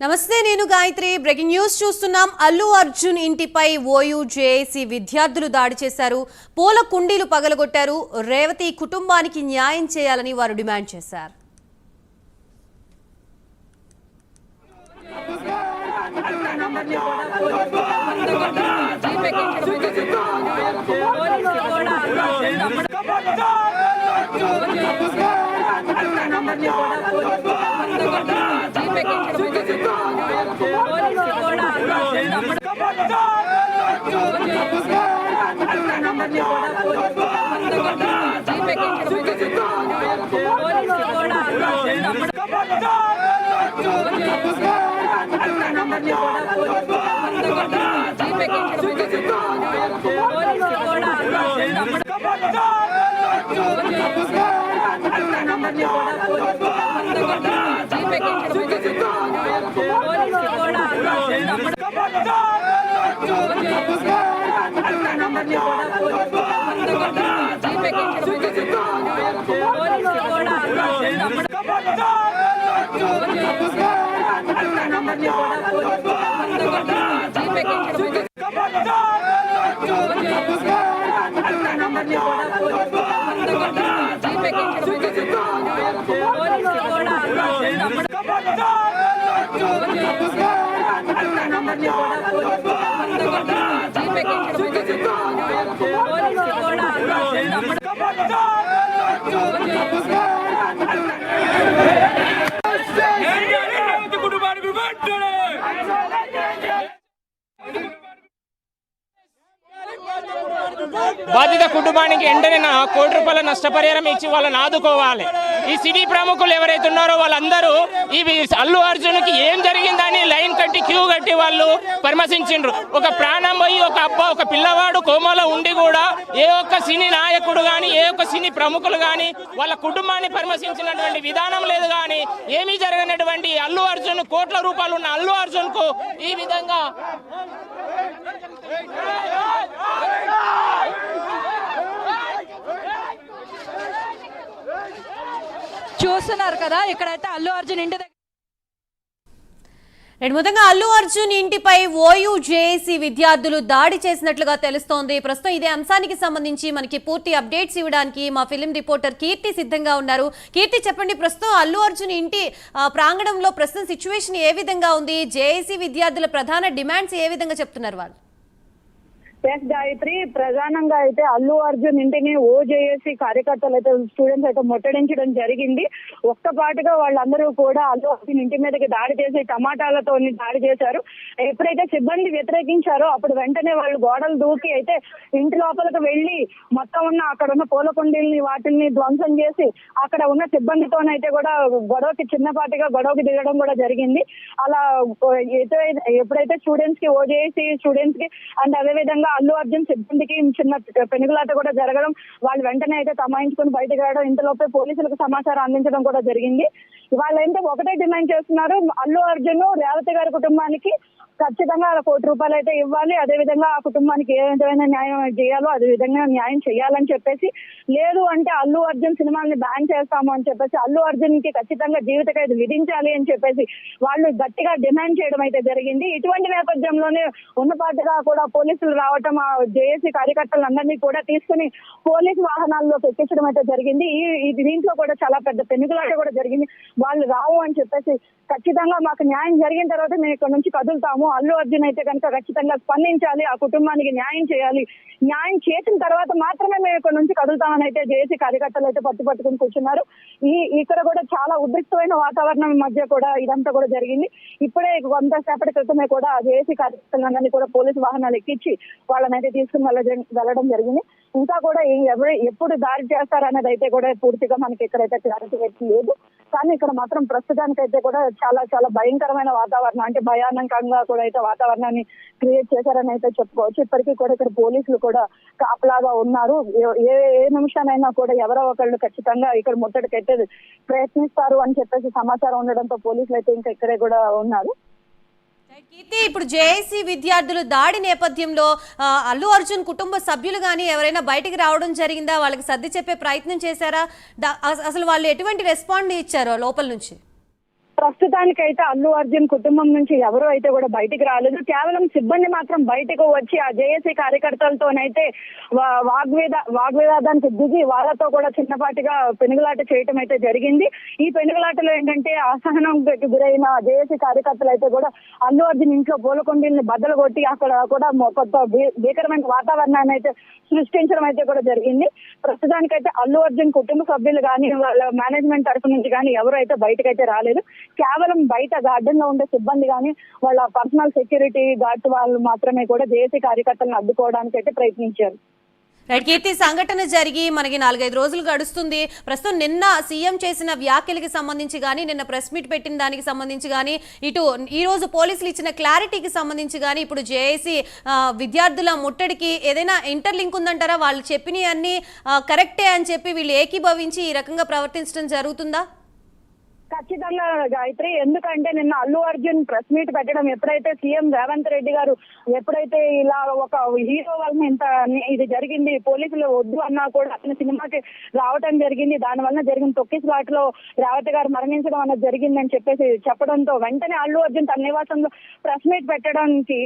నమస్తే, నేను Gayatri. Breaking news చూస్తున్నాం. అల్లు అర్జున్ ఇంటిపై ఓయూ జేఏసీ విద్యార్థులు దాడి చేశారు. పూల కుండీలు పగలగొట్టారు. రేవతి కుటుంబానికి న్యాయం చేయాలని వారు డిమాండ్ చేశారు. బాధిత కుటుంబానికి వెంటనే ₹1 కోటి నష్టపరిహారం ఇచ్చి వాళ్ళని ఆదుకోవాలి. ఈ సినీ ప్రముఖులు ఎవరైతే ఉన్నారో వాళ్ళందరూ ఈ అల్లు అర్జున్కి ఏం జరిగిందని లైన్ కట్టి క్యూ కట్టి వాళ్ళు పరామర్శించిండ్రు. ఒక ప్రాణం పోయి ఒక పిల్లవాడు కోమాలో ఉండి కూడా ఏ ఒక్క సినీ నాయకుడు కానీ ఏ ఒక్క సినీ ప్రముఖులు కానీ వాళ్ళ కుటుంబాన్ని పరామర్శించినటువంటి విధానం లేదు. కానీ ఏమీ జరగనటువంటి అల్లు అర్జున్ కోట్ల రూపాయలు ఉన్న అల్లు అర్జున్ కు ఈ విధంగా చూస్తున్నారు కదా. ఇక్కడైతే అల్లు అర్జున్ ఇంటి మొత్తంగా అల్లు అర్జున్ ఇంటిపై ఓయూ జేఏసీ విద్యార్థులు దాడి చేసినట్లుగా తెలుస్తోంది. ప్రస్తుతం ఇదే అంశానికి సంబంధించి మనకి పూర్తి అప్డేట్స్ ఇవ్వడానికి మా ఫిలిం రిపోర్టర్ కీర్తి సిద్ధంగా ఉన్నారు. కీర్తి, చెప్పండి, ప్రస్తుతం అల్లు అర్జున్ ఇంటి ప్రాంగణంలో ప్రస్తుతం సిచ్యువేషన్ ఏ విధంగా ఉంది? జేఏసీ విద్యార్థుల ప్రధాన డిమాండ్స్ ఏ విధంగా చెప్తున్నారు వాళ్ళు? ఎస్ గాయత్రి, ప్రధానంగా అయితే అల్లు అర్జున్ ఇంటిని ఓజేఏసీ కార్యకర్తలు అయితే స్టూడెంట్స్ అయితే ముట్టడించడం జరిగింది. ఒక్కపాటుగా వాళ్ళందరూ కూడా అల్లు అర్జున్ ఇంటి మీదకి దాడి చేసి టమాటాలతో దాడి చేశారు. ఎప్పుడైతే సిబ్బంది వ్యతిరేకించారో అప్పుడు వెంటనే వాళ్ళు గోడలు దూకి అయితే ఇంటి లోపలికి వెళ్లి మొత్తం ఉన్న అక్కడ ఉన్న పూల కుండీల్ని వాటిని ధ్వంసం చేసి అక్కడ ఉన్న సిబ్బందితోనైతే కూడా చిన్నపాటిగా గొడవకి దిగడం కూడా జరిగింది. అలా ఎప్పుడైతే స్టూడెంట్స్ కి ఓజేఏసీ స్టూడెంట్స్ కి అండ్ అదేవిధంగా అల్లు అర్జున్ సిబ్బందికి చిన్న పెనుగులాట కూడా జరగడం, వాళ్ళు వెంటనే అయితే తమాయించుకుని బయటకు రావడం, ఇంతలోపే పోలీసులకు సమాచారం అందించడం కూడా జరిగింది. వాళ్ళైతే ఒకటే డిమాండ్ చేస్తున్నారు, అల్లు అర్జున్ రేవతి గారి కుటుంబానికి ఖచ్చితంగా ₹1 కోటి అయితే ఇవ్వాలి. అదేవిధంగా ఆ కుటుంబానికి ఏ విధమైన న్యాయం చేయాలో అదే విధంగా న్యాయం చేయాలని చెప్పేసి, లేదు అంటే అల్లు అర్జున్ సినిమాల్ని బ్యాన్ చేస్తాము అని చెప్పేసి, అల్లు అర్జున్ కి ఖచ్చితంగా జీవిత ఖైదు విధించాలి అని చెప్పేసి వాళ్ళు గట్టిగా డిమాండ్ చేయడం అయితే జరిగింది. ఇటువంటి నేపథ్యంలోనే ఉన్నపాటుగా కూడా పోలీసులు రావటం, ఆ జేఏసీ కార్యకర్తలందరినీ కూడా తీసుకుని పోలీసు వాహనాల్లో ఎక్కించడం అయితే జరిగింది. ఈ దీంట్లో కూడా చాలా పెద్ద పెనుగులాట కూడా జరిగింది. వాళ్ళు రావు అని చెప్పేసి, ఖచ్చితంగా మాకు న్యాయం జరిగిన తర్వాత మేము ఇక్కడ నుంచి కదులుతాము, అల్లు అర్జున్ అయితే కనుక ఖచ్చితంగా స్పందించాలి, ఆ కుటుంబానికి న్యాయం చేయాలి, న్యాయం చేసిన తర్వాత మాత్రమే మేము ఇక్కడ నుంచి కదులుతామని అయితే జేఏసీ కార్యకర్తలు అయితే పట్టుకుని కూర్చున్నారు. ఇక్కడ కూడా చాలా ఉద్రిక్తమైన వాతావరణం మధ్య కూడా ఇదంతా కూడా జరిగింది. ఇప్పుడే కొంతసేపటి క్రితమే కూడా జేఏసీ కార్యకర్తలందరినీ కూడా పోలీసు వాహనాలు ఎక్కించి వాళ్ళని అయితే తీసుకుని వెళ్ళడం జరిగింది. ఇంకా కూడా ఎప్పుడు దాడి చేస్తారనేది అయితే కూడా పూర్తిగా మనకి ఇక్కడైతే క్లారిటీ లేదు. కానీ ఇక్కడ మాత్రం ప్రస్తుతానికైతే కూడా చాలా చాలా భయంకరమైన వాతావరణం, అంటే భయానకంగా కూడా అయితే వాతావరణాన్ని క్రియేట్ చేశారని అయితే చెప్పుకోవచ్చు. ఇప్పటికీ కూడా ఇక్కడ పోలీసులు కూడా కాపలాగా ఉన్నారు. ఏ నిమిషానైనా కూడా ఎవరో ఒకళ్ళు ఖచ్చితంగా ఇక్కడ ముట్టడికైతే ప్రయత్నిస్తారు అని చెప్పేసి సమాచారం ఉండడంతో పోలీసులు అయితే ఇంకా ఇక్కడే కూడా ఉన్నారు. కీర్తి, ఇప్పుడు జేఏసీ విద్యార్థులు దాడి నేపథ్యంలో అల్లు అర్జున్ కుటుంబ సభ్యులు కానీ ఎవరైనా బయటికి రావడం జరిగిందా? వాళ్ళకి సర్ది చెప్పే ప్రయత్నం చేశారా? అసలు వాళ్ళు ఎటువంటి రెస్పాండ్ ఇచ్చారో లోపల నుంచి? ప్రస్తుతానికైతే అల్లు అర్జున్ కుటుంబం నుంచి ఎవరు అయితే కూడా బయటికి రాలేదు. కేవలం సిబ్బంది మాత్రం బయటకు వచ్చి ఆ జేఏసీ కార్యకర్తలతోనైతే వాగ్వివాదానికి దిగి వాళ్ళతో కూడా చిన్నపాటిగా పెనుగులాట చేయటం అయితే జరిగింది. ఈ పెనుగులాటలో ఏంటంటే అసహనంకి గురైన జేఏసీ కార్యకర్తలు అయితే కూడా అల్లు అర్జున్ ఇంట్లో పూలకొండీల్ని బద్దలు కొట్టి అక్కడ కూడా కొత్త భీకరమైన వాతావరణాన్ని అయితే సృష్టించడం అయితే కూడా జరిగింది. ప్రస్తుతానికైతే అల్లు అర్జున్ కుటుంబ సభ్యులు కానీ వాళ్ళ మేనేజ్మెంట్ తరఫు నుంచి కానీ ఎవరు అయితే బయటకైతే రాలేదు. కేవలం బయట గార్డెన్ లో ఉండే సిబ్బంది కానీ వాళ్ళ పర్సనల్ సెక్యూరిటీ గార్డ్స్ వాళ్ళు మాత్రమే కూడా జేఏసీ కార్యకర్తలను అడ్డుకోవడానికి అయితే ప్రయత్నించారు. రైట్ కీర్తి, సంఘటన జరిగి మనకి 4-5 రోజులు గడుస్తుంది. ప్రస్తుతం నిన్న సీఎం చేసిన వ్యాఖ్యలకి సంబంధించి కానీ నిన్న ప్రెస్ మీట్ పెట్టిన దానికి సంబంధించి కానీ ఇటు ఈ రోజు పోలీసులు ఇచ్చిన క్లారిటీకి సంబంధించి కానీ ఇప్పుడు జేఏసీ విద్యార్థుల ముట్టడికి ఏదైనా ఇంటర్లింక్ ఉందంటారా? వాళ్ళు చెప్పినవి అన్ని కరెక్టే అని చెప్పి వీళ్ళు ఏకీభవించి ఈ రకంగా ప్రవర్తించడం జరుగుతుందా? ఖచ్చితంగా గాయత్రి, ఎందుకంటే నిన్న అల్లు అర్జున్ ప్రెస్ మీట్ పెట్టడం ఎప్పుడైతే సీఎం రేవంత్ రెడ్డి గారు ఎప్పుడైతే ఇలా ఒక హీరో వల్ల ఇంత ఇది జరిగింది, పోలీసులు వద్దు అన్నా కూడా అతని సినిమాకి రావడం జరిగింది, దాని వల్ల జరిగిన తొక్కిసలాటలో రేవతి గారు మరణించడం అన్నది జరిగిందని చెప్పేసి చెప్పడంతో వెంటనే అల్లు అర్జున్ తన నివాసంలో ప్రెస్ మీట్ పెట్టడానికి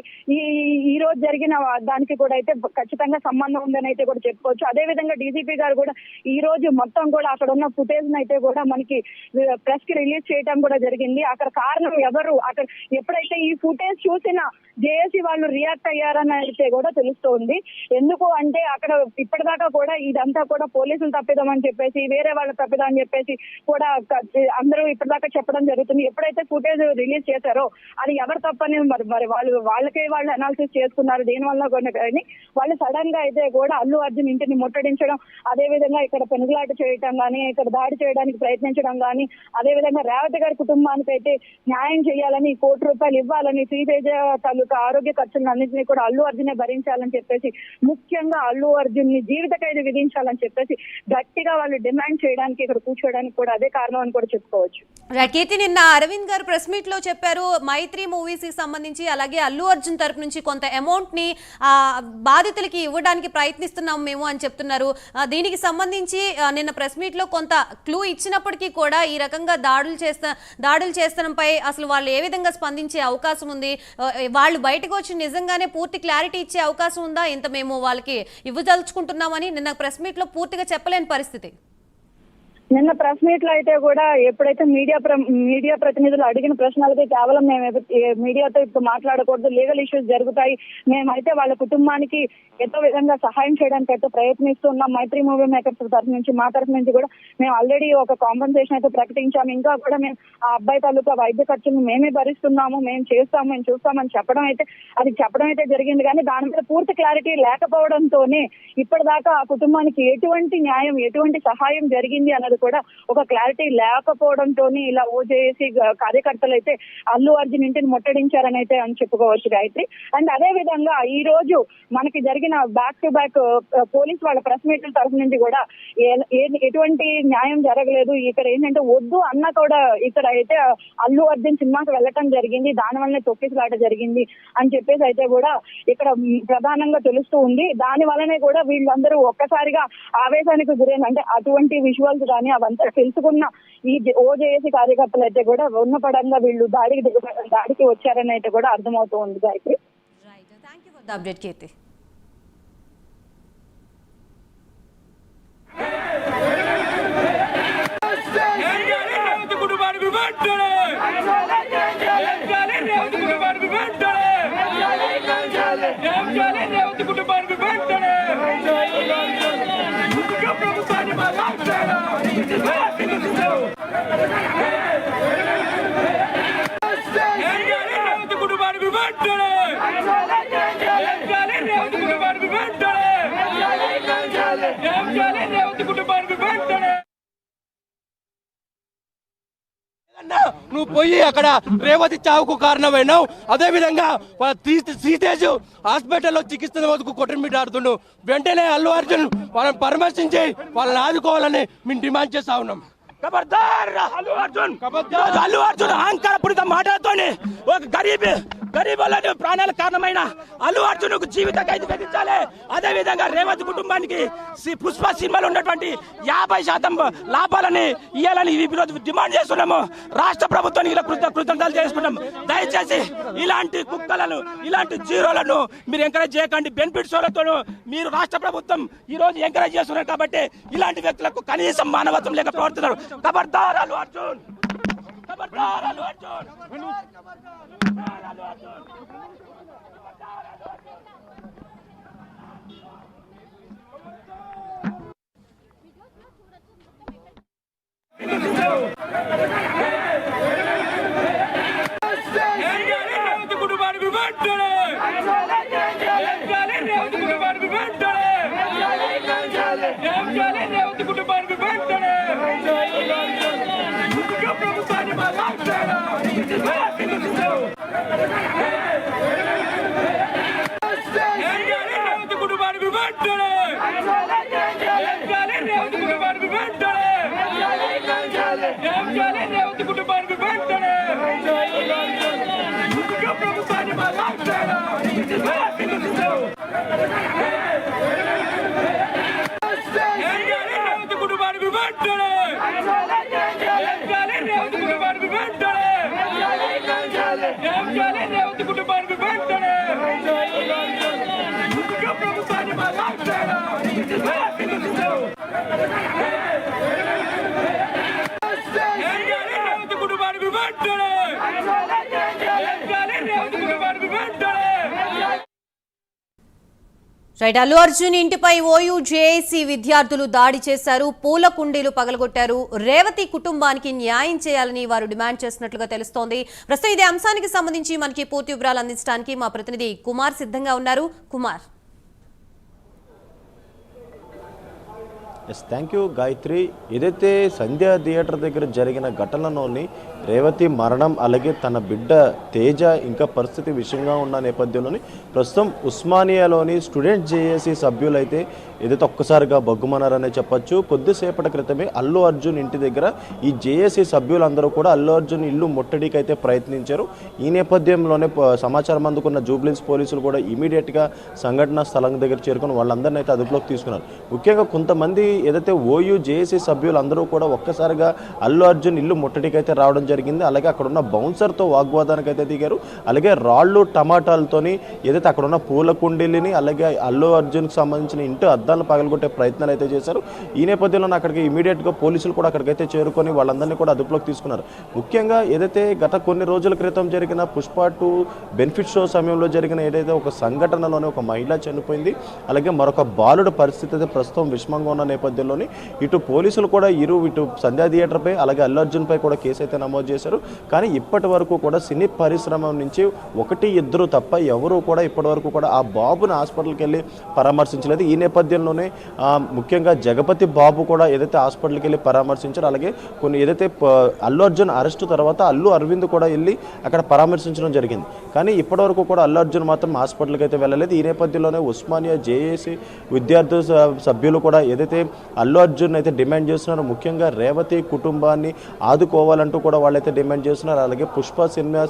ఈ రోజు జరిగిన దానికి కూడా అయితే ఖచ్చితంగా సంబంధం ఉందని అయితే కూడా చెప్పుకోవచ్చు. అదే విధంగా డీజీపీ గారు కూడా ఈ రోజు మొత్తం కూడా అక్కడ ఉన్న ఫుటేజ్ అయితే కూడా మనకి ప్రెస్ రిలీజ్ చేయడం కూడా జరిగింది. అక్కడ కారణం ఎవరు, అక్కడ ఎప్పుడైతే ఈ ఫుటేజ్ చూసిన జేఏసీ వాళ్ళు రియాక్ట్ అయ్యారని అయితే కూడా తెలుస్తోంది. ఎందుకు అంటే అక్కడ ఇప్పటిదాకా కూడా ఇదంతా కూడా పోలీసులు తప్పిదం అని చెప్పేసి, వేరే వాళ్ళ తప్పిదం అని చెప్పేసి కూడా అందరూ ఇప్పటిదాకా చెప్పడం జరుగుతుంది. ఎప్పుడైతే ఫుటేజ్ రిలీజ్ చేశారో అది ఎవరు తప్పని మరి వాళ్ళకే వాళ్ళు అనాలిసిస్ చేసుకున్నారు. దీనివల్ల కూడా వాళ్ళు సడన్ గా అయితే కూడా అల్లు అర్జున్ ఇంటిని ముట్టడించడం, అదే విధంగా ఇక్కడ పెనుగులాట చేయడం కానీ, ఇక్కడ దాడి చేయడానికి ప్రయత్నించడం కానీ, అదే విధంగా రేవతి గారి కుటుంబానికి అయితే న్యాయం చేయాలని, ₹1 కోటి ఇవ్వాలని, శ్రీతేజ తాలూకా ఆరోగ్య ఖర్చులను అన్నింటినీ కూడా అల్లు అర్జునే భరించాలని చెప్పేసి, ముఖ్యంగా అల్లు అర్జున్ ని జీవిత ఖైదు విధించాలని చెప్పేసి గట్టిగా వాళ్ళు డిమాండ్ చేయడానికి ఇక్కడ కూర్చోడానికి కూడా అదే కారణం అని కూడా చెప్పుకోవచ్చు. కీర్తి, నిన్న అరవింద్ గారు ప్రెస్ మీట్ లో చెప్పారు మైత్రి మూవీస్ కి సంబంధించి అలాగే అల్లు అర్జున్ తరపు నుంచి కొంత అమౌంట్ ని బాధితులకి ఇవ్వడానికి ప్రయత్నిస్తున్నాం మేము అని చెప్తున్నారు. దీనికి సంబంధించి నిన్న ప్రెస్ మీట్ లో కొంత క్లూ ఇచ్చినప్పటికీ కూడా ఈ రకంగా దాడులు చేస్తడంపై అసలు వాళ్ళు ఏ విధంగా స్పందించే అవకాశం ఉంది? వాళ్ళు బయటకు వచ్చి నిజంగానే పూర్తి క్లారిటీ ఇచ్చే అవకాశం ఉందా? ఇంత మేము వాళ్ళకి ఇవ్వదలుచుకుంటున్నామని నిన్న ప్రెస్ మీట్ లో పూర్తిగా చెప్పలేని పరిస్థితి. నిన్న ప్రెస్ మీట్ లో అయితే కూడా ఎప్పుడైతే మీడియా ప్రతినిధులు అడిగిన ప్రశ్నలకి కేవలం మేము మీడియాతో ఇప్పుడు మాట్లాడకూడదు, లీగల్ ఇష్యూస్ జరుగుతాయి, మేమైతే వాళ్ళ కుటుంబానికి ఎంతో విధంగా సహాయం చేయడానికి అయితే ప్రయత్నిస్తున్నాం. మైత్రి మూవీ మేకర్స్ తరఫు నుంచి, మా తరఫు నుంచి కూడా మేము ఆల్రెడీ ఒక కాంపెన్సేషన్ అయితే ప్రకటించాము. ఇంకా కూడా మేము ఆ అబ్బాయి తాలూకా వైద్య ఖర్చును మేమే భరిస్తున్నాము, మేము చేస్తాము, మేము చూస్తామని చెప్పడం అయితే జరిగింది. కానీ దాని మీద పూర్తి క్లారిటీ లేకపోవడంతోనే ఇప్పటిదాకా ఆ కుటుంబానికి ఎటువంటి న్యాయం, ఎటువంటి సహాయం జరిగింది అన్నది కూడా ఒక క్లారిటీ లేకపోవడంతో ఇలా ఓజేఏసీ కార్యకర్తలు అయితే అల్లు అర్జున్ ఇంటిని ముట్టడించారని అయితే అని చెప్పుకోవచ్చు గాయత్రి. అండ్ అదే విధంగా ఈ రోజు మనకి జరిగిన బ్యాక్ టు బ్యాక్ పోలీస్ వాళ్ళ ప్రెస్ మీట్ల తరఫు నుంచి కూడా ఎటువంటి న్యాయం జరగలేదు. ఇక్కడ ఏంటంటే వద్దు అన్న కూడా ఇక్కడ అయితే అల్లు అర్జున్ సినిమాకి వెళ్ళటం జరిగింది, దాని వల్లనే తొక్కిసలాట జరిగింది అని చెప్పేసి అయితే కూడా ఇక్కడ ప్రధానంగా తెలుస్తూ ఉంది. దాని వల్లనే కూడా వీళ్ళందరూ ఒక్కసారిగా ఆవేశానికి గురైన, అంటే అటువంటి విజువల్స్ కానీ అవంతా తెలుసుకున్న ఈ ఓజేఏసీ కార్యకర్తలు అయితే కూడా ఉన్నపడంగా వీళ్ళు దాడికి వచ్చారని అయితే కూడా అర్థమవుతూ ఉంది Gayatri. Thank you for the update Keerthi. నువ్వు పోయి అక్కడ రేవతి చావుకు కారణమైనావు. అదే విధంగా శ్రీతేజ్ హాస్పిటల్లో చికిత్స వరకు కొట్టమిట ఆడుతుండు. వెంటనే అల్లు అర్జున్ వాళ్ళని పరామర్శించి వాళ్ళని ఆదుకోవాలని మేము డిమాండ్ చేస్తా ఉన్నాం. అల్లు అర్జున్ అహంకారపూరిత మాటలతోనే ఒక గరీబ్ గరీబులను ప్రాణాలకు కారణమైన అల్లు అర్జున్కు జీవిత ఖైదు విధించాలి. అదే విధంగా రేవంత్ కుటుంబానికి పుష్ప సినిమాలో ఉన్నటువంటి 50% లాభాలని ఇవ్వాలని ఈరోజు డిమాండ్ చేస్తున్నాము. రాష్ట్ర ప్రభుత్వానికి ఇలా కృతజ్ఞతలు చేసుకుంటాం. దయచేసి ఇలాంటి కుక్కలను, ఇలాంటి జీరోలను మీరు ఎంకరేజ్ చేయకండి. బెనిఫిట్ షోలతో మీరు రాష్ట్ర ప్రభుత్వం ఈ రోజు ఎంకరేజ్ చేస్తున్నారు కాబట్టి ఇలాంటి వ్యక్తులకు కనీసం మానవత్వం లేక ప్రవర్తిస్తున్నారు. ఖబర్దార్ అల్లు అర్జున్, ఖబర్దార్ అల్లు అర్జున్, ఖబర్దార్ అల్లు అర్జున్. రైట్, అల్లు అర్జున్ ఇంటిపై ఓయూ జేఏసీ విద్యార్థులు దాడి చేశారు, పూల కుండీలు పగలగొట్టారు. రేవతి కుటుంబానికి న్యాయం చేయాలని వారు డిమాండ్ చేస్తున్నట్లుగా తెలుస్తోంది. ప్రస్తుతం ఇదే అంశానికి సంబంధించి మనకి పూర్తి వివరాలు అందించడానికి మా ప్రతినిధి కుమార్ సిద్ధంగా ఉన్నారు. కుమార్. Thank you Gayatri. ఏదైతే సంధ్యా థియేటర్ దగ్గర జరిగిన ఘటనలోని రేవతి మరణం అలాగే తన బిడ్డ తేజ ఇంకా పరిస్థితి విషయంగా ఉన్న నేపథ్యంలోని ప్రస్తుతం ఉస్మానియాలోని స్టూడెంట్ జేఏసీ సభ్యులైతే ఏదైతే ఒక్కసారిగా బగ్గుమన్నారనే చెప్పొచ్చు. కొద్దిసేపటి క్రితమే అల్లు అర్జున్ ఇంటి దగ్గర ఈ జేఏసీ సభ్యులందరూ కూడా అల్లు అర్జున్ ఇల్లు ముట్టడికి అయితే ప్రయత్నించారు. ఈ నేపథ్యంలోనే సమాచారం అందుకున్న జూబ్లీహిల్స్ పోలీసులు కూడా ఇమీడియట్గా సంఘటన స్థలం దగ్గర చేరుకుని వాళ్ళందరినీ అయితే అదుపులోకి తీసుకున్నారు. ముఖ్యంగా కొంతమంది ఏదైతే ఓయూ జేఏసీ సభ్యులందరూ కూడా ఒక్కసారిగా అల్లు అర్జున్ ఇల్లు ముట్టడికి అయితే రావడం జరిగింది. అలాగే అక్కడ ఉన్న బౌన్సర్తో వాగ్వాదానికి అయితే దిగారు. అలాగే రాళ్ళు టమాటాలతోని ఏదైతే అక్కడ ఉన్న పూల కుండీలని అలాగే అల్లు అర్జున్కి సంబంధించిన ఇంటి అద్దాలను పగలగొట్టే ప్రయత్నాలు అయితే చేశారు. ఈ నేపథ్యంలో అక్కడికి ఇమీడియట్గా పోలీసులు కూడా అక్కడికైతే చేరుకొని వాళ్ళందరినీ కూడా అదుపులోకి తీసుకున్నారు. ముఖ్యంగా ఏదైతే గత కొన్ని రోజుల క్రితం జరిగిన పుష్ప 2 బెనిఫిట్ షో సమయంలో జరిగిన ఏదైతే ఒక సంఘటనలోనే ఒక మహిళ చనిపోయింది, అలాగే మరొక బాలుడు పరిస్థితి అయితే ప్రస్తుతం విషమంగా ఉన్న నేపథ్యంలోని ఇటు పోలీసులు కూడా ఇటు సంధ్యా థియేటర్పై అలాగే అల్లు అర్జున్పై కూడా కేసు అయితే నమోదు చేశారు. కానీ ఇప్పటి వరకు కూడా సినీ పరిశ్రమ నుంచి 1-2 తప్ప ఎవరు కూడా ఇప్పటి వరకు కూడా ఆ బాబుని హాస్పిటల్కి వెళ్ళి పరామర్శించలేదు. ఈ నేపథ్యంలోనే ముఖ్యంగా జగపతి బాబు కూడా ఏదైతే హాస్పిటల్కి వెళ్ళి పరామర్శించారో అలాగే కొన్ని ఏదైతే అల్లు అర్జున్ అరెస్టు తర్వాత అల్లు అరవింద్ కూడా వెళ్ళి అక్కడ పరామర్శించడం జరిగింది. కానీ ఇప్పటి వరకు కూడా అల్లు అర్జున్ మాత్రం హాస్పిటల్కి అయితే వెళ్ళలేదు. ఈ నేపథ్యంలోనే ఉస్మానియా జేఏసీ విద్యార్థి సభ్యులు కూడా ఏదైతే అల్లు అర్జున్ అయితే డిమాండ్ చేస్తున్నారు, ముఖ్యంగా రేవతి కుటుంబాన్ని ఆదుకోవాలంటూ కూడా వాళ్ళైతే డిమాండ్ చేస్తున్నారు. అలాగే పుష్ప సినిమా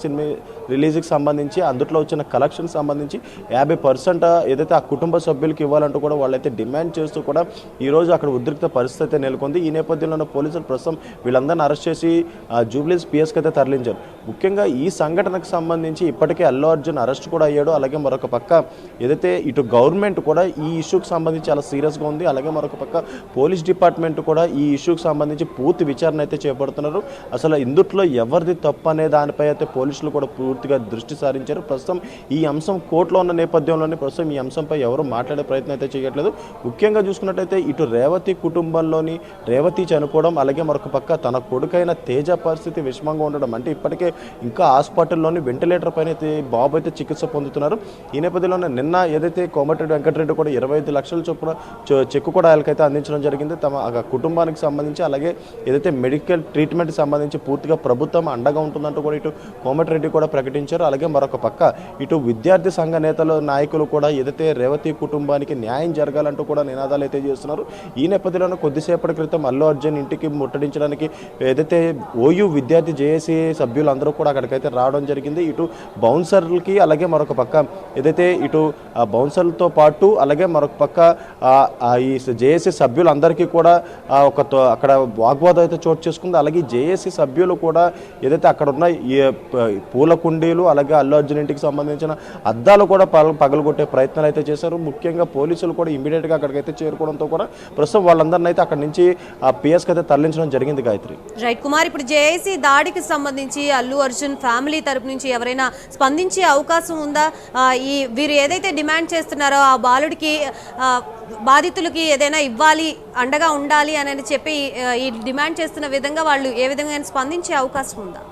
రిలీజ్కి సంబంధించి అందులో వచ్చిన కలెక్షన్ సంబంధించి 50% ఏదైతే ఆ కుటుంబ సభ్యులకి ఇవ్వాలంటూ కూడా వాళ్ళైతే డిమాండ్ చేస్తూ కూడా ఈరోజు అక్కడ ఉద్రిక్త పరిస్థితి నెలకొంది. ఈ నేపథ్యంలో పోలీసులు ప్రస్తుతం వీళ్ళందరినీ అరెస్ట్ చేసి జూబ్లీహిల్స్ పిఎస్కి అయితే తరలించారు. ముఖ్యంగా ఈ సంఘటనకు సంబంధించి ఇప్పటికే అల్లు అర్జున్ అరెస్ట్ కూడా అయ్యాడు. అలాగే మరొక పక్క ఏదైతే ఇటు గవర్నమెంట్ కూడా ఈ ఇష్యూకి సంబంధించి చాలా సీరియస్గా ఉంది. అలాగే మరొక పక్క పోలీస్ డిపార్ట్మెంట్ కూడా ఈ ఇష్యూకి సంబంధించి పూర్తి విచారణ అయితే చేపడుతున్నారు. అసలు ఇందుట్లో ఎవరిది తప్పు అనే దానిపై అయితే పోలీసులు కూడా పూర్తిగా దృష్టి సారించారు. ప్రస్తుతం ఈ అంశం కోర్టులో ఉన్న నేపథ్యంలోనే ప్రస్తుతం ఈ అంశంపై ఎవరు మాట్లాడే ప్రయత్నం అయితే చేయట్లేదు. ముఖ్యంగా చూసుకున్నట్టయితే ఇటు రేవతి కుటుంబంలోని రేవతి చనిపోవడం అలాగే మరొక పక్క తన కొడుకైన తేజ పరిస్థితి విషమంగా ఉండడం, అంటే ఇప్పటికే ఇంకా హాస్పిటల్లోని వెంటిలేటర్ పైన అయితే బాబు అయితే చికిత్స పొందుతున్నారు. ఈ నేపథ్యంలోనే నిన్న ఏదైతే కోమటిరెడ్డి వెంకటరెడ్డి కూడా 25 లక్షల చొప్పున చెక్కు కూడా ఆయనకైతే అందించడం జరిగింది. తమ కుటుంబానికి సంబంధించి అలాగే ఏదైతే మెడికల్ ట్రీట్మెంట్కి సంబంధించి పూర్తిగా ప్రభుత్వం అండగా ఉంటుందంటూ కూడా ఇటు కోమటిరెడ్డి కూడా ప్రకటించారు. అలాగే మరొక పక్క ఇటు విద్యార్థి సంఘ నేతలు నాయకులు కూడా ఏదైతే రేవతి కుటుంబానికి న్యాయం జరగాలంటూ కూడా నినాదాలు అయితే చేస్తున్నారు. ఈ నేపథ్యంలో కొద్దిసేపటి క్రితం అల్లు అర్జున్ ఇంటికి ముట్టడించడానికి ఏదైతే ఓయూ విద్యార్థి జేఏసీ సభ్యులందరూ అందరూ కూడా అక్కడికైతే రావడం జరిగింది. ఇటు బౌన్సర్లకి అలాగే మరొక పక్క ఏదైతే ఇటు బౌన్సర్లతో పాటు అలాగే మరొక పక్క ఈ జేఏసీ సభ్యులందరికీ కూడా అక్కడ వాగ్వాదం అయితే చోటు చేసుకుంది. అలాగే జేఏసీ సభ్యులు కూడా ఏదైతే అక్కడ ఉన్న ఈ పూల కుండీలు అలాగే అల్లు అర్జున్ ఇంటికి సంబంధించిన అద్దాలు కూడా పగలగొట్టే ప్రయత్నాలు అయితే చేశారు. ముఖ్యంగా పోలీసులు కూడా ఇమీడియట్గా అక్కడికైతే చేరుకోవడంతో కూడా ప్రస్తుతం వాళ్ళందరినీ అయితే అక్కడి నుంచి పిఎస్కి అయితే తరలించడం జరిగింది. గాయత్రి. రైట్ కుమార్, ఇప్పుడు జేఏసీ దాడికి సంబంధించి అల్లు అర్జున్ ఫ్యామిలీ తరపు నుంచి ఎవరైనా స్పందించే అవకాశం ఉందా? వీరు ఏదైతే డిమాండ్ చేస్తున్నారో ఆ బాలుడికి బాధితులకి ఏదైనా ఇవ్వాలి, అండగా ఉండాలి అని చెప్పి ఈ డిమాండ్ చేస్తున్న విధంగా వాళ్ళు ఏ విధంగా స్పందించే అవకాశం ఉందా?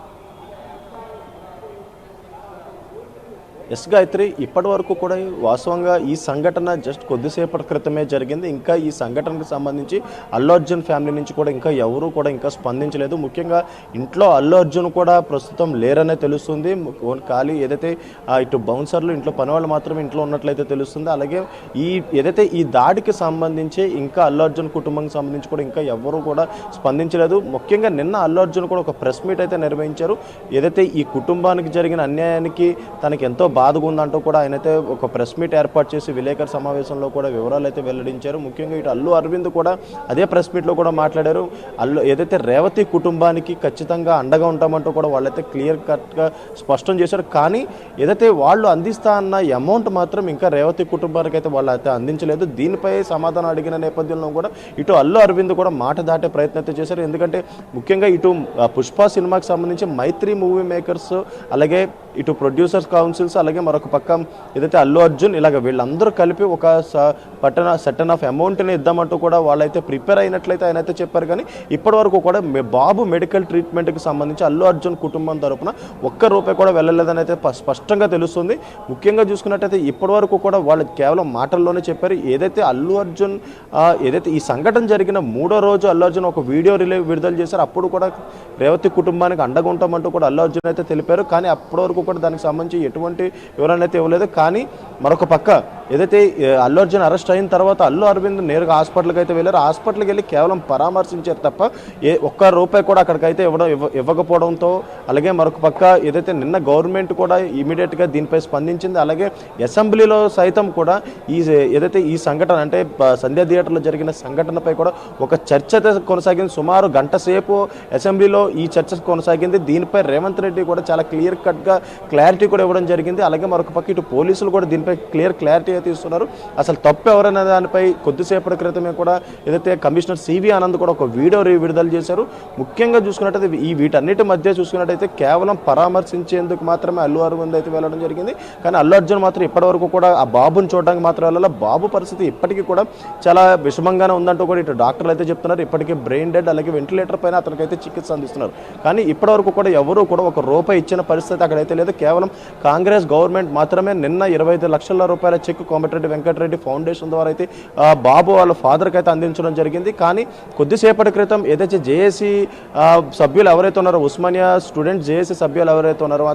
ఎస్ గాయత్రి, ఇప్పటి వరకు కూడా వాస్తవంగా ఈ సంఘటన జస్ట్ కొద్దిసేపటి క్రితమే జరిగింది. ఇంకా ఈ సంఘటనకు సంబంధించి అల్లు అర్జున్ ఫ్యామిలీ నుంచి కూడా ఇంకా ఎవరు కూడా ఇంకా స్పందించలేదు. ముఖ్యంగా ఇంట్లో అల్లు అర్జున్ కూడా ప్రస్తుతం లేరనే తెలుస్తుంది. ఖాళీ ఏదైతే ఇటు బౌన్సర్లు ఇంట్లో పనివాళ్ళు మాత్రమే ఇంట్లో ఉన్నట్లయితే తెలుస్తుంది. అలాగే ఏదైతే ఈ దాడికి సంబంధించి ఇంకా అల్లు అర్జున్ కుటుంబానికి సంబంధించి కూడా ఇంకా ఎవరు కూడా స్పందించలేదు. ముఖ్యంగా నిన్న అల్లు అర్జున్ కూడా ఒక ప్రెస్ మీట్ అయితే నిర్వహించారు. ఏదైతే ఈ కుటుంబానికి జరిగిన అన్యాయానికి తనకి ఎంతో బాధగా ఉందంటూ కూడా ఆయనైతే ఒక ప్రెస్ మీట్ ఏర్పాటు చేసి విలేకరుల సమావేశంలో కూడా వివరాలు అయితే వెల్లడించారు. ముఖ్యంగా ఇటు అల్లు అరవింద్ కూడా అదే ప్రెస్ మీట్లో కూడా మాట్లాడారు. ఏదైతే రేవతి కుటుంబానికి ఖచ్చితంగా అండగా ఉంటామంటూ కూడా వాళ్ళైతే క్లియర్ కట్గా స్పష్టం చేశారు. కానీ ఏదైతే వాళ్ళు అందిస్తా అన్న అమౌంట్ మాత్రం ఇంకా రేవతి కుటుంబానికి అయితే వాళ్ళు అయితే అందించలేదు. దీనిపై సమాధానం అడిగిన నేపథ్యంలో కూడా ఇటు అల్లు అరవింద్ కూడా మాట దాటే ప్రయత్నం అయితే చేశారు. ఎందుకంటే ముఖ్యంగా ఇటు పుష్ప సినిమాకి సంబంధించి మైత్రి మూవీ మేకర్స్ అలాగే ఇటు ప్రొడ్యూసర్స్ కౌన్సిల్స్ అలాగే మరొక పక్క ఏదైతే అల్లు అర్జున్ ఇలాగ వీళ్ళందరూ కలిపి ఒక సర్టన్ ఆఫ్ అమౌంట్ని ఇద్దామంటూ కూడా వాళ్ళైతే ప్రిపేర్ అయినట్లయితే ఆయన అయితే చెప్పారు. కానీ ఇప్పటి వరకు కూడా బాబు మెడికల్ ట్రీట్మెంట్కి సంబంధించి అల్లు అర్జున్ కుటుంబం తరపున ఒక్క రూపాయి కూడా వెళ్ళలేదని అయితే స్పష్టంగా తెలుస్తుంది. ముఖ్యంగా చూసుకున్నట్టయితే ఇప్పటి వరకు కూడా వాళ్ళు కేవలం మాటల్లోనే చెప్పారు. ఏదైతే అల్లు అర్జున్ ఏదైతే ఈ సంఘటన జరిగిన 3వ రోజు అల్లు అర్జున్ ఒక వీడియో విడుదల చేశారు. అప్పుడు కూడా రేవతి కుటుంబానికి అండగా ఉంటామంటూ కూడా అల్లు అర్జున్ అయితే తెలిపారు. కానీ అప్పటి వరకు కూడా దానికి సంబంధించి ఎటువంటి వివరణ అయితే ఇవ్వలేదు. కానీ మరొక పక్క ఏదైతే అల్లు అర్జున్ అరెస్ట్ అయిన తర్వాత అల్లు అరవింద్ నేరుగా హాస్పిటల్కి అయితే వెళ్ళారు. హాస్పిటల్కి వెళ్ళి కేవలం పరామర్శించారు తప్ప ఒక్క రూపాయి కూడా అక్కడికైతే ఇవ్వకపోవడంతో అలాగే మరొక పక్క ఏదైతే నిన్న గవర్నమెంట్ కూడా ఇమీడియట్గా దీనిపై స్పందించింది. అలాగే అసెంబ్లీలో సైతం కూడా ఏదైతే ఈ సంఘటన అంటే సంధ్యా థియేటర్లో జరిగిన సంఘటనపై కూడా ఒక చర్చ కొనసాగింది. సుమారు గంట సేపు అసెంబ్లీలో ఈ చర్చ కొనసాగింది. దీనిపై రేవంత్ రెడ్డి కూడా చాలా క్లియర్ కట్గా క్లారిటీ కూడా ఇవ్వడం జరిగింది. అలాగే మరొక పక్క ఇటు పోలీసులు కూడా దీనిపై క్లారిటీ అయితే ఇస్తున్నారు. అసలు తప్పు ఎవరైనా దానిపై కొద్దిసేపటి క్రితమే కూడా ఏదైతే కమిషనర్ సివి ఆనంద్ కూడా ఒక వీడియో విడుదల చేశారు. ముఖ్యంగా చూసుకున్నట్టయితే వీటన్నిటి మధ్య చూసుకున్నట్టయితే కేవలం పరామర్శించేందుకు మాత్రమే అల్లు అరవింద్ అయితే వెళ్ళడం జరిగింది. కానీ అల్లు అర్జున్ మాత్రం ఇప్పటివరకు కూడా ఆ బాబుని చూడడానికి మాత్రం వెళ్ళాలి. బాబు పరిస్థితి ఇప్పటికీ కూడా చాలా విషమంగానే ఉందంటూ కూడా ఇటు డాక్టర్లు అయితే చెప్తున్నారు. ఇప్పటికీ బ్రెయిన్ డెడ్ అలాగే వెంటిలేటర్ పైన అతనికైతే చికిత్స అందిస్తున్నారు. కానీ ఇప్పటివరకు కూడా ఎవరు కూడా ఒక రూపాయి ఇచ్చిన పరిస్థితి అక్కడైతే లేదు. కేవలం కాంగ్రెస్ గవర్నమెంట్ మాత్రమే నిన్న 25 లక్షల రూపాయల చెక్ కోమటిరెడ్డి వెంకటరెడ్డి ఫౌండేషన్ ద్వారా అయితే బాబు వాళ్ళ ఫాదర్కి అయితే అందించడం జరిగింది. కానీ కొద్దిసేపటి క్రితం ఏదైతే జేఏసీ సభ్యులు ఎవరైతే ఉన్నారో ఉస్మానియా స్టూడెంట్స్ జేఏసీ సభ్యులు ఎవరైతే ఉన్నారో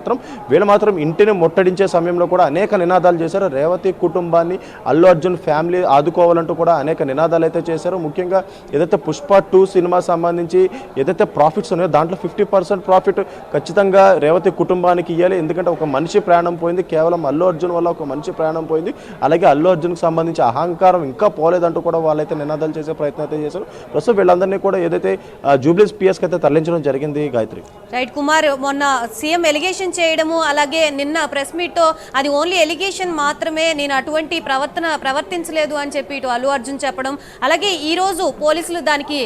వీళ్ళు మాత్రం ఇంటిని ముట్టడించే సమయంలో కూడా అనేక నినాదాలు చేశారు. రేవతి కుటుంబాన్ని అల్లు అర్జున్ ఫ్యామిలీ ఆదుకోవాలంటూ కూడా అనేక నినాదాలు అయితే చేశారు. ముఖ్యంగా ఏదైతే పుష్ప 2 సినిమా సంబంధించి ఏదైతే ప్రాఫిట్స్ ఉన్నాయో దాంట్లో 50% ప్రాఫిట్ ఖచ్చితంగా రేవతి కుటుంబానికి ఇవ్వాలి. ఎందుకంటే ఒక మనిషి ప్రాణం పోయింది. కేవలం అల్లు అర్జున్ వల్ల ఒక మనిషి ప్రాణం పోయింది. అలాగే అల్లు అర్జున్కి సంబంధించి అహంకారం ఇంకా పోలేదంటూ కూడా వాళ్ళైతే నినాదాలు చేసే ప్రయత్నం అయితే చేశారు. ప్రస్తుతం వీళ్ళందరినీ కూడా ఏదైతే జూబ్లీస్ పిఎస్కి అయితే తరలించడం జరిగింది. గాయత్రి. రైట్ కుమార్, మొన్న సీఎం ఎలిగేషన్ చేయడము అలాగే నిన్న ప్రెస్ మీట్ అది ఓన్లీ ఎలిగేషన్ మాత్రమే, నేను అటువంటి ప్రవర్తించలేదు అని చెప్పి ఇటు అల్లు అర్జున్ చెప్పడం, అలాగే ఈ రోజు పోలీసులు దానికి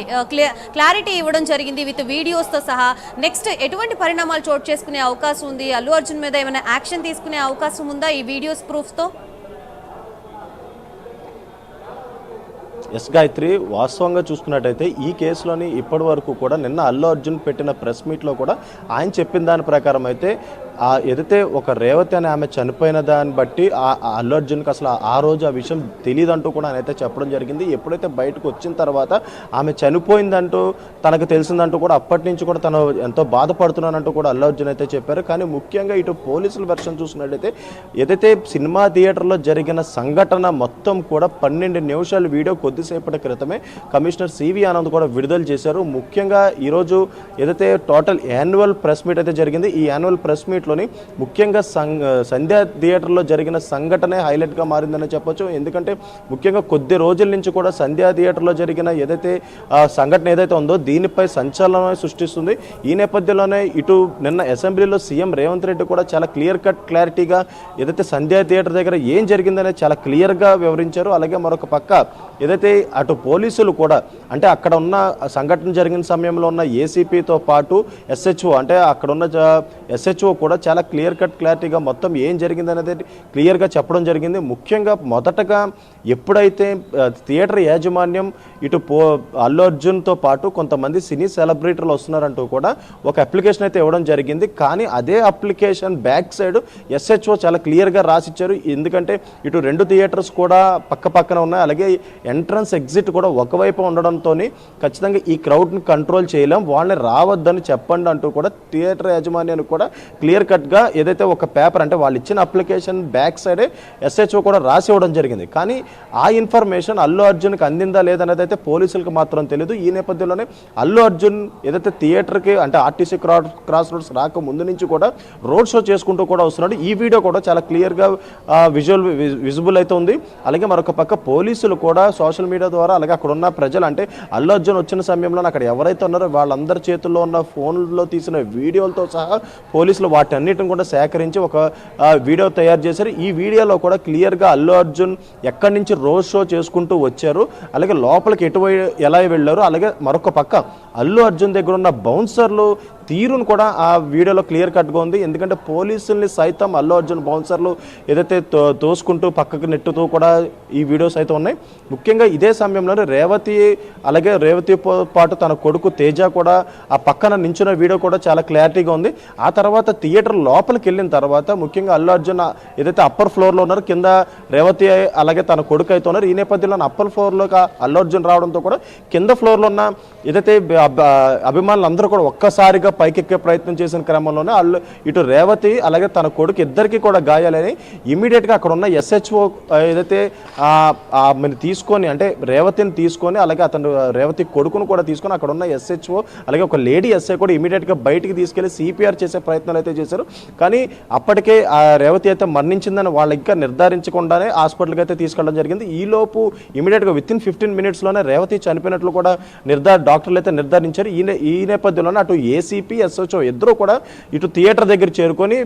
క్లారిటీ ఇవ్వడం జరిగింది విత్ వీడియోస్తో సహా. నెక్స్ట్ ఎటువంటి పరిణామాలు చోటు చేసుకునే అవకాశం ఉంది? అల్లు అర్జున్ మీద ఏమైనా యాక్షన్ తీసుకునే అవకాశం ఉందా ఈ వీడియోస్ ప్రూఫ్తో? ఎస్ గాయత్రి, వాస్తవంగా చూసుకున్నట్టయితే ఈ కేసులోని ఇప్పటి వరకు కూడా నిన్న అల్లు అర్జున్ పెట్టిన ప్రెస్ మీట్లో కూడా ఆయన చెప్పిన దాని ప్రకారం అయితే ఏదైతే ఒక రేవతి అనే ఆమె చనిపోయిన దాన్ని బట్టి అల్లు అర్జున్కి అసలు ఆ రోజు ఆ విషయం తెలియదంటూ కూడా ఆయన అయితే చెప్పడం జరిగింది. ఎప్పుడైతే బయటకు వచ్చిన తర్వాత ఆమె చనిపోయిందంటూ తనకు తెలిసిందంటూ కూడా అప్పటి నుంచి కూడా తను ఎంతో బాధపడుతున్నానంటూ కూడా అల్లు అర్జున్ అయితే చెప్పారు. కానీ ముఖ్యంగా ఇటు పోలీసుల వెర్షన్ చూసినట్లయితే ఏదైతే సినిమా థియేటర్లో జరిగిన సంఘటన మొత్తం కూడా 12 నిమిషాల వీడియో కొద్దిసేపటి క్రితమే కమిషనర్ సివి ఆనంద్ కూడా విడుదల చేశారు. ముఖ్యంగా ఈరోజు ఏదైతే టోటల్ యాన్యువల్ ప్రెస్ మీట్ అయితే జరిగింది, ఈ యాన్యువల్ ప్రెస్ మీట్లోని ముఖ్యంగా సంధ్యా థియేటర్లో జరిగిన సంఘటనే హైలైట్గా మారిందని చెప్పొచ్చు. ఎందుకంటే ముఖ్యంగా కొద్ది రోజుల నుంచి కూడా సంధ్యా థియేటర్లో జరిగిన ఏదైతే సంఘటన ఏదైతే ఉందో దీనిపై సంచలనం సృష్టిస్తుంది. ఈ నేపథ్యంలోనే ఇటు నిన్న అసెంబ్లీలో సీఎం రేవంత్ రెడ్డి కూడా చాలా క్లారిటీగా ఏదైతే సంధ్యా థియేటర్ దగ్గర ఏం జరిగిందనే చాలా క్లియర్గా వివరించారు. అలాగే మరొక పక్క ఏదైతే అటు పోలీసులు కూడా అంటే అక్కడ ఉన్న సంఘటన జరిగిన సమయంలో ఉన్న ఏసీపీతో పాటు ఎస్హెచ్ఓ అంటే అక్కడ ఉన్న ఎస్హెచ్ఓ కూడా చాలా క్లారిటీగా మొత్తం ఏం జరిగిందనేది క్లియర్గా చెప్పడం జరిగింది. ముఖ్యంగా మొదటగా ఎప్పుడైతే థియేటర్ యాజమాన్యం ఇటు అల్లు అర్జున్తో పాటు కొంతమంది సినీ సెలబ్రిటీలు వస్తున్నారంటూ కూడా ఒక అప్లికేషన్ అయితే ఇవ్వడం జరిగింది. కానీ అదే అప్లికేషన్ బ్యాక్ సైడ్ ఎస్హెచ్ఓ చాలా క్లియర్గా రాసిచ్చారు. ఎందుకంటే ఇటు 2 థియేటర్స్ కూడా పక్కన ఉన్నాయి, అలాగే ఎంట్రన్స్ ఎగ్జిట్ కూడా ఒకవైపు ఉండడంతో ఖచ్చితంగా ఈ క్రౌడ్ని కంట్రోల్ చేయలేం, వాళ్ళని రావద్దని చెప్పండి అంటూ కూడా థియేటర్ యాజమాన్యానికి కూడా క్లియర్ కట్గా ఏదైతే ఒక పేపర్ అంటే వాళ్ళు ఇచ్చిన అప్లికేషన్ బ్యాక్ సైడే ఎస్హెచ్ఓ కూడా రాసి ఇవ్వడం జరిగింది. కానీ ఆ ఇన్ఫర్మేషన్ అల్లు అర్జున్కి అందిందా లేదనేది అయితే పోలీసులకు మాత్రం తెలియదు. ఈ నేపథ్యంలోనే అల్లు అర్జున్ ఏదైతే థియేటర్కి అంటే ఆర్టీసీ క్రాస్ రోడ్స్ రాక ముందు నుంచి కూడా రోడ్ షో చేసుకుంటూ కూడా వస్తున్నాడు. ఈ వీడియో కూడా చాలా క్లియర్గా విజిబుల్ అయితే ఉంది. అలాగే మరొక పక్క పోలీసులు కూడా సోషల్ మీడియా ద్వారా అలాగే అక్కడ ఉన్న ప్రజలు అంటే అల్లు అర్జున్ వచ్చిన సమయంలో అక్కడ ఎవరైతే ఉన్నారో వాళ్ళందరి చేతుల్లో ఉన్న ఫోన్లో తీసిన వీడియోలతో సహా పోలీసులు వాటన్నిటిని కూడా సేకరించి ఒక వీడియో తయారు చేశారు. ఈ వీడియోలో కూడా క్లియర్గా అల్లు అర్జున్ ఎక్కడి నుంచి రోడ్ షో చేసుకుంటూ వచ్చారు, అలాగే లోపలికి ఎలా వెళ్ళారు, అలాగే మరొక పక్క అల్లు అర్జున్ దగ్గర ఉన్న బౌన్సర్లు తీరును కూడా ఆ వీడియోలో క్లియర్ కట్గా ఉంది. ఎందుకంటే పోలీసుల్ని సైతం అల్లు అర్జున్ బౌన్సర్లు ఏదైతే తోసుకుంటూ పక్కకు నెట్టుతూ కూడా ఈ వీడియోస్ అయితే ఉన్నాయి. ముఖ్యంగా ఇదే సమయంలోనే రేవతి అలాగే రేవతి పాటు తన కొడుకు తేజ కూడా ఆ పక్కన నించున్న వీడియో కూడా చాలా క్లారిటీగా ఉంది. ఆ తర్వాత థియేటర్ లోపలికి వెళ్ళిన తర్వాత ముఖ్యంగా అల్లు అర్జున్ ఏదైతే అప్పర్ ఫ్లోర్లో ఉన్నారో కింద రేవతి అలాగే తన కొడుకు అయితే ఉన్నారు. ఈ నేపథ్యంలో అప్పర్ ఫ్లోర్లోకి అల్లు అర్జున్ రావడంతో కూడా కింద ఫ్లోర్లో ఉన్న ఏదైతే అభిమానులు అందరూ కూడా ఒక్కసారిగా పైకెక్కే ప్రయత్నం చేసిన క్రమంలోనే ఇటు రేవతి అలాగే తన కొడుకు ఇద్దరికి కూడా గాయాలని ఇమీడియట్గా అక్కడ ఉన్న ఎస్హెచ్ఓ ఏదైతే తీసుకొని అంటే రేవతిని తీసుకొని అలాగే అతను రేవతి కొడుకును కూడా తీసుకొని అక్కడ ఉన్న ఎస్హెచ్ఓ అలాగే ఒక లేడీ ఎస్ఐ కూడా ఇమీడియట్గా బయటికి తీసుకెళ్లి సిపిఆర్ చేసే ప్రయత్నాలు అయితే చేశారు. కానీ అప్పటికే ఆ రేవతి అయితే మరణించిందని వాళ్ళు ఇంకా నిర్ధారించకుండానే హాస్పిటల్కి అయితే తీసుకెళ్ళడం జరిగింది. ఈలోపు ఇమీడియట్గా విత్ ఇన్ 15 minutesలోనే రేవతి చనిపోయినట్లు కూడా డాక్టర్లు అయితే నిర్ధారించారు. ఈ నేపథ్యంలోనే అటు ఏసీపీ ఎస్హెచ్ఓ ఇద్దరు కూడా ఇటు థియేటర్ దగ్గర చేరుకొని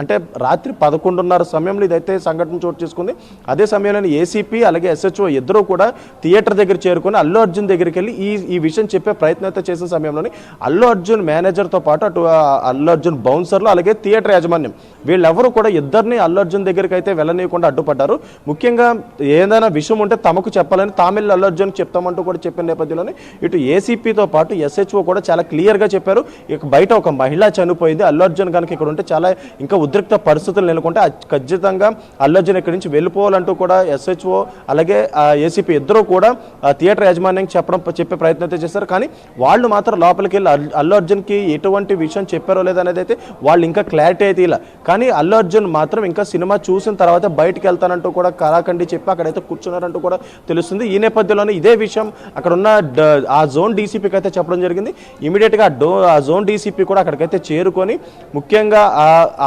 అంటే రాత్రి 11:30 సమయంలో ఇదైతే సంఘటన చోటు చేసుకుంది. అదే సమయంలో ఏసీపీ అలాగే ఎస్హెచ్ఓ ఇద్దరు కూడా థియేటర్ దగ్గర చేరుకొని అల్లు అర్జున్ దగ్గరికి వెళ్ళి ఈ విషయం చెప్పే ప్రయత్నం అయితే చేసిన సమయంలోనే అల్లు అర్జున్ మేనేజర్తో పాటు అటు అల్లు అర్జున్ బౌన్సర్లు అలాగే థియేటర్ యాజమాన్యం వీళ్ళెవరూ కూడా ఇద్దరిని అల్లు అర్జున్ దగ్గరికి అయితే వెళ్ళనీయకుండా అడ్డుపడ్డారు. ముఖ్యంగా ఏదైనా విషయం ఉంటే తమకు చెప్పాలని తామిల్ అల్లు అర్జున్ చెప్తామంటూ కూడా చెప్పిన నేపథ్యంలోనే ఇటు ఏసీపీతో పాటు ఎస్హెచ్ఓ కూడా చాలా క్లియర్గా చెప్పారు, ఇక బయట ఒక మహిళ చనిపోయింది, అల్లు అర్జున్ కనుక ఇక్కడ ఉంటే చాలా ఇంకా ఉద్రిక్త పరిస్థితులు నెలకొంటే ఖచ్చితంగా అల్లు అర్జున్ ఇక్కడి నుంచి వెళ్ళిపోవాలంటూ కూడా ఎస్హెచ్ఓ అలాగే ఏసీపీ ఇద్దరు కూడా థియేటర్ యాజమాన్యం చెప్పే ప్రయత్నం అయితే చేస్తారు. కానీ వాళ్ళు మాత్రం లోపలికి వెళ్ళి అల్లు అర్జున్కి ఎటువంటి విషయం చెప్పారో లేదనేది అయితే వాళ్ళు ఇంకా క్లారిటీ అయితే ఇలా. కానీ అల్లు అర్జున్ మాత్రం ఇంకా సినిమా చూసిన తర్వాత బయటకు వెళ్తానంటూ కూడా కరాఖండి చెప్పి అక్కడైతే కూర్చున్నారంటూ కూడా తెలుస్తుంది. ఈ నేపథ్యంలోనే ఇదే విషయం అక్కడ ఉన్న ఆ జోన్ డీసీపీకి అయితే చెప్పడం జరిగింది. ఇమీడియట్గా ఆ జోన్ డీసీపీ కూడా అక్కడికైతే చేరుకొని ముఖ్యంగా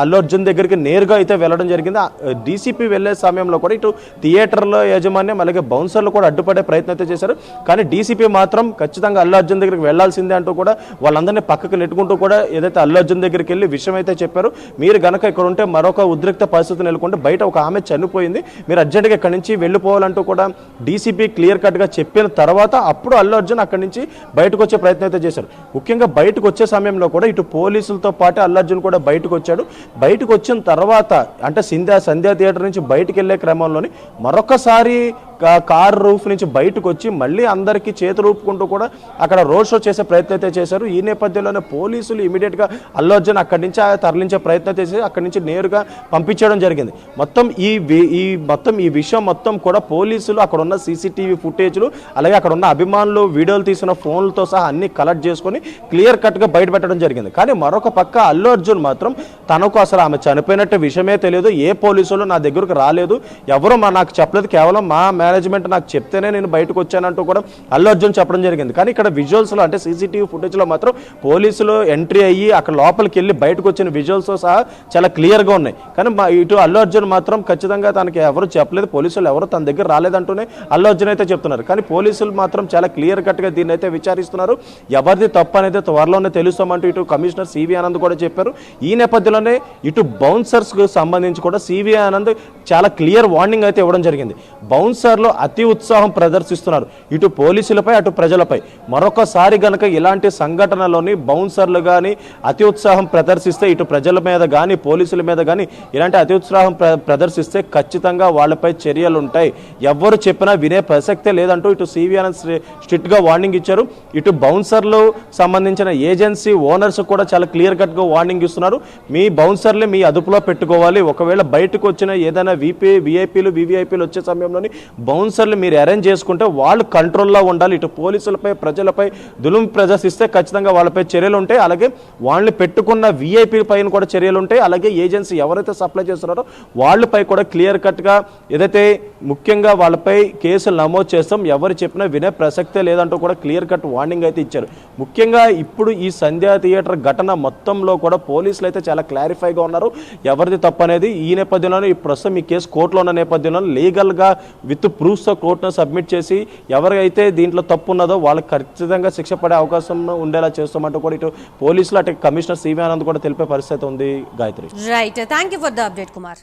అల్లు అర్జున్ దగ్గరికి నేరుగా అయితే వెళ్ళడం జరిగింది. డీసీపీ వెళ్ళే సమయంలో కూడా ఇటు థియేటర్లో యాజమాన్యం అలాగే బౌన్సర్లు కూడా అడ్డుపడే ప్రయత్నం అయితే చేశారు. కానీ డీసీపీ మాత్రం ఖచ్చితంగా అల్లు అర్జున్ దగ్గరికి వెళ్లాల్సిందే అంటూ కూడా వాళ్ళందరినీ పక్కకు నెట్టుకుంటూ కూడా ఏదైతే అల్లు అర్జున్ దగ్గరికి వెళ్ళి విషయం అయితే చెప్పారు, మీరు గనక ఇక్కడ ఉంటే మరొక ఉద్రిక్త పరిస్థితి నెలకొంటే బయట ఒక ఆమె చనిపోయింది, మీరు అర్జెంట్గా ఇక్కడి నుంచి వెళ్ళిపోవాలంటూ కూడా డీసీపీ క్లియర్ కట్గా చెప్పిన తర్వాత అప్పుడు అల్లు అర్జున్ అక్కడి నుంచి బయటకు వచ్చే ప్రయత్నం అయితే చేశారు. ముఖ్యంగా బయటకు వచ్చే సమయంలో కూడా ఇటు పోలీసులతో పాటు అల్లు అర్జున్ కూడా బయటకు వచ్చాడు. బయటకు వచ్చిన తర్వాత అంటే సంధ్యా థియేటర్ నుంచి బయటకు వెళ్ళే క్రమంలోని మరొకసారి కార్ రూఫ్ నుంచి బయటకు వచ్చి మళ్ళీ అందరికీ చేతులు ఊపుకుంటూ కూడా అక్కడ రోడ్ షో చేసే ప్రయత్నం అయితే చేశారు. ఈ నేపథ్యంలోనే పోలీసులు ఇమీడియట్గా అల్లు అర్జున్ అక్కడి నుంచి తరలించే ప్రయత్నం చేసి అక్కడి నుంచి నేరుగా పంపించడం జరిగింది. మొత్తం ఈ విషయం మొత్తం కూడా పోలీసులు అక్కడ ఉన్న సీసీటీవీ ఫుటేజ్లు అలాగే అక్కడ ఉన్న అభిమానులు వీడియోలు తీసిన ఫోన్లతో సహా అన్ని కలెక్ట్ చేసుకొని క్లియర్ కట్గా బయటపెట్టడం జరిగింది. కానీ మరొక పక్క అల్లు అర్జున్ మాత్రం తనకు అసలు ఆమె చనిపోయినట్టు విషయమే తెలియదు, ఏ పోలీసులు నా దగ్గరకు రాలేదు, ఎవరు నాకు చెప్పలేదు, కేవలం మా మేనేజ్మెంట్ నాకు చెప్తేనే నేను బయటకు వచ్చానంటూ కూడా అల్లు అర్జున్ చెప్పడం జరిగింది. కానీ ఇక్కడ విజువల్స్లో అంటే సీసీటీవీ ఫుటేజ్లో మాత్రం పోలీసులు ఎంట్రీ అయ్యి అక్కడ లోపలికి వెళ్ళి బయటకు వచ్చిన విజువల్స్తో సహా చాలా క్లియర్గా ఉన్నాయి. కానీ ఇటు అల్లు అర్జున్ మాత్రం ఖచ్చితంగా తనకి ఎవరు చెప్పలేదు, పోలీసులు ఎవరు తన దగ్గర రాలేదంటూనే అల్లు అర్జున్ అయితే చెప్తున్నారు. కానీ పోలీసులు మాత్రం చాలా క్లియర్ కట్గా దీన్ని అయితే విచారిస్తున్నారు. ఎవరిది తప్పు అనేది త్వరలోనే తెలుస్తామంటూ ఇటు కమిషనర్ సివి ఆనంద్ కూడా చెప్పారు. ఈ నేపథ్యంలోనే ఇటు బౌన్సర్స్కు సంబంధించి కూడా సివి ఆనంద్ చాలా క్లియర్ వార్నింగ్ అయితే ఇవ్వడం జరిగింది. బౌన్సర్లు అతి ఉత్సాహం ప్రదర్శిస్తున్నారు ఇటు పోలీసులపై అటు ప్రజలపై. మరొకసారి గనక ఇలాంటి సంఘటనలోని బౌన్సర్లు కానీ అతి ఉత్సాహం ప్రదర్శిస్తే ఇటు ప్రజల మీద కానీ పోలీసుల మీద కానీ ఇలాంటి అతి ఉత్సాహం ప్రదర్శిస్తే ఖచ్చితంగా వాళ్ళపై చర్యలు ఉంటాయి, ఎవరు చెప్పినా వినే ప్రసక్తే లేదంటూ ఇటు సివి ఆనంద్ స్ట్రిక్ట్గా వార్నింగ్ ఇచ్చారు. ఇటు బౌన్సర్లు సంబంధించిన ఏజెన్సీ ఓనర్స్ కూడా చాలా క్లియర్ కట్గా వార్నింగ్ ఇస్తున్నారు. మీ బౌన్సర్లు మీ అదుపులో పెట్టుకోవాలి, ఒకవేళ బయటకు వచ్చిన ఏదైనా విఐపీలు వివిఐపీలు వచ్చే సమయంలోని బౌన్సర్లు మీరు అరేంజ్ చేసుకుంటే వాళ్ళు కంట్రోల్లో ఉండాలి. ఇటు పోలీసులపై ప్రజలపై దులుం ప్రదర్శిస్తే ఖచ్చితంగా వాళ్ళపై చర్యలు ఉంటాయి, అలాగే వాళ్ళని పెట్టుకున్న విఐపీ పైన కూడా చర్యలు ఉంటాయి, అలాగే ఏజెన్సీ ఎవరైతే సప్లై చేస్తున్నారో వాళ్ళపై కూడా క్లియర్ కట్గా ఏదైతే ముఖ్యంగా వాళ్ళపై కేసులు నమోదు చేస్తాం, ఎవరు చెప్పినా వినే ప్రసక్తే లేదంటూ కూడా క్లియర్ కట్ వార్నింగ్ అయితే ఇచ్చారు. ముఖ్యంగా ఇప్పుడు ఈ సంధ్యా థియేటర్ ఘటన మొత్తంలో కూడా పోలీసులు అయితే చాలా క్లారిఫైగా ఉన్నారు ఎవరిది తప్పు అనేది. ఈ నేపథ్యంలోనే ఈ ప్రస్తుతం ఈ కేసు కోర్టులో ఉన్న నేపథ్యంలో లీగల్గా విత్ ప్రూఫ్స్తో కోర్టును సబ్మిట్ చేసి ఎవరైతే దీంట్లో తప్పు ఉన్నదో వాళ్ళకి ఖచ్చితంగా శిక్ష పడే అవకాశం ఉండేలా చేస్తామంటూ కూడా ఇటు పోలీసులు అటు కమిషనర్ సివి ఆనంద్ కూడా తెలిపే పరిస్థితి ఉంది. Gayatri, right, thank you for the update Kumar.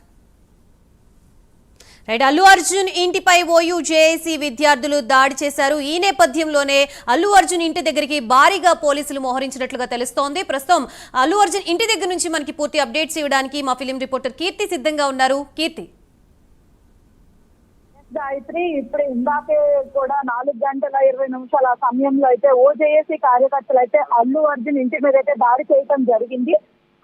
Right, Allu Arjun ఇంటిపై ఓయూ జేఏసీ విద్యార్థులు దాడి చేశారు. ఈ నేపథ్యంలోనే అల్లు అర్జున్ ఇంటి దగ్గరికి భారీగా పోలీసులు మోహరించినట్లుగా తెలుస్తోంది. ప్రస్తుతం అల్లు అర్జున్ ఇంటి దగ్గర నుంచి మనకి పూర్తి అప్డేట్స్ ఇవ్వడానికి మా ఫిలిం రిపోర్టర్ కీర్తి సిద్ధంగా ఉన్నారు. కీర్తి. గాయత్రి, ఇప్పుడు ఇందాకే కూడా 4:20 సమయంలో అయితే ఓజేఏసీ కార్యకర్తలు అయితే అల్లు అర్జున్ ఇంటి మీద అయితే దాడి చేయడం జరిగింది.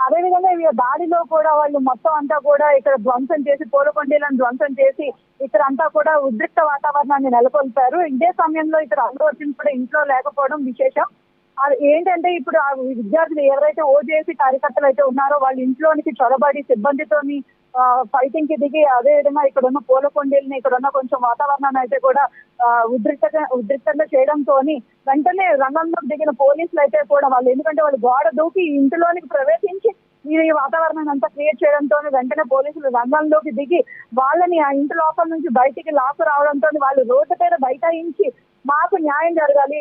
అదేవిధంగా ఈ దాడిలో కూడా వాళ్ళు మొత్తం అంతా కూడా ఇక్కడ ధ్వంసం చేసి పూలకొండీలను ధ్వంసం చేసి ఇక్కడ అంతా కూడా ఉద్రిక్త వాతావరణాన్ని నెలకొల్పారు. ఇదే సమయంలో ఇక్కడ అల్లు అర్జున్ కూడా ఇంట్లో లేకపోవడం విశేషం. అది ఏంటంటే ఇప్పుడు ఆ విద్యార్థులు ఎవరైతే ఓజేఏసీ కార్యకర్తలు అయితే ఉన్నారో వాళ్ళ ఇంట్లోనికి చొరబడి సిబ్బందితోని ఫైటింగ్ కి దిగి అదేవిధంగా ఇక్కడ ఉన్న పూలకొండీలని ఇక్కడ ఉన్న కొంచెం వాతావరణాన్ని అయితే కూడా ఉద్రిక్తంగా చేయడంతో వెంటనే రంగంలోకి దిగిన పోలీసులు అయితే కూడా వాళ్ళు ఎందుకంటే వాళ్ళు గోడ దూకి ఇంటిలోనికి ప్రవేశించి ఈ వాతావరణాన్ని అంతా క్రియేట్ చేయడంతో వెంటనే పోలీసులు రంగంలోకి దిగి వాళ్ళని ఆ ఇంటి లోపల నుంచి బయటికి లాక్కు రావడంతో వాళ్ళు రోడ్డు పైన బైఠాయించి మాకు న్యాయం జరగాలి,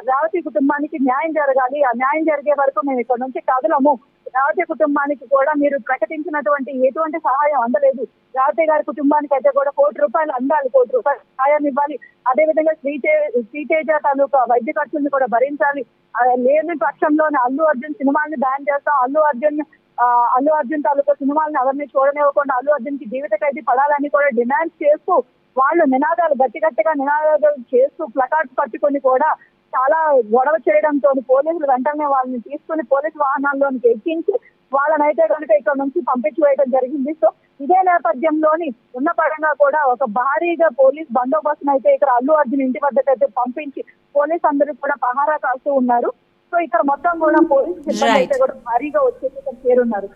రేవతి కుటుంబానికి న్యాయం జరగాలి, ఆ న్యాయం జరిగే వరకు మేము ఇక్కడ నుంచి కదలము, రేవతి కుటుంబానికి కూడా మీరు ప్రకటించినటువంటి ఎటువంటి సహాయం అందలేదు, రేవతి గారి కుటుంబానికి అయితే కూడా ₹1 కోటి అందాలి, ₹1 కోటి సహాయం ఇవ్వాలి, అదేవిధంగా శ్రీతేజ తాలూకా వైద్య ఖర్చుల్ని కూడా భరించాలి, లేని పక్షంలోనే అల్లు అర్జున్ సినిమాల్ని బ్యాన్ చేస్తాం, అల్లు అర్జున్ తాలూకా సినిమాలను ఎవరిని చూడనివ్వకుండా అల్లు అర్జున్ కి జీవిత ఖైదీ పడాలని కూడా డిమాండ్ చేస్తూ వాళ్ళు నినాదాలు గట్టిగా నినాదాలు చేస్తూ ప్లకార్డ్స్ పట్టుకొని కూడా చాలా గొడవ చేయడంతో పోలీసులు వెంటనే వాళ్ళని తీసుకుని పోలీసు వాహనాల్లోనికి ఎక్కించి వాళ్ళనైతే కనుక ఇక్కడ నుంచి పంపించి వేయడం జరిగింది. సో ఇదే నేపథ్యంలోని ఉన్న పరంగా కూడా ఒక భారీగా పోలీస్ బందోబస్తును అయితే ఇక్కడ అల్లు అర్జున్ ఇంటి వద్దకైతే పంపించి పోలీసు అందరూ కూడా పహారా కాస్తూ ఉన్నారు. సో ఇక్కడ మొత్తం కూడా పోలీసు సిబ్బంది అయితే కూడా భారీగా వచ్చేసి ఇక్కడ చేరున్నారు.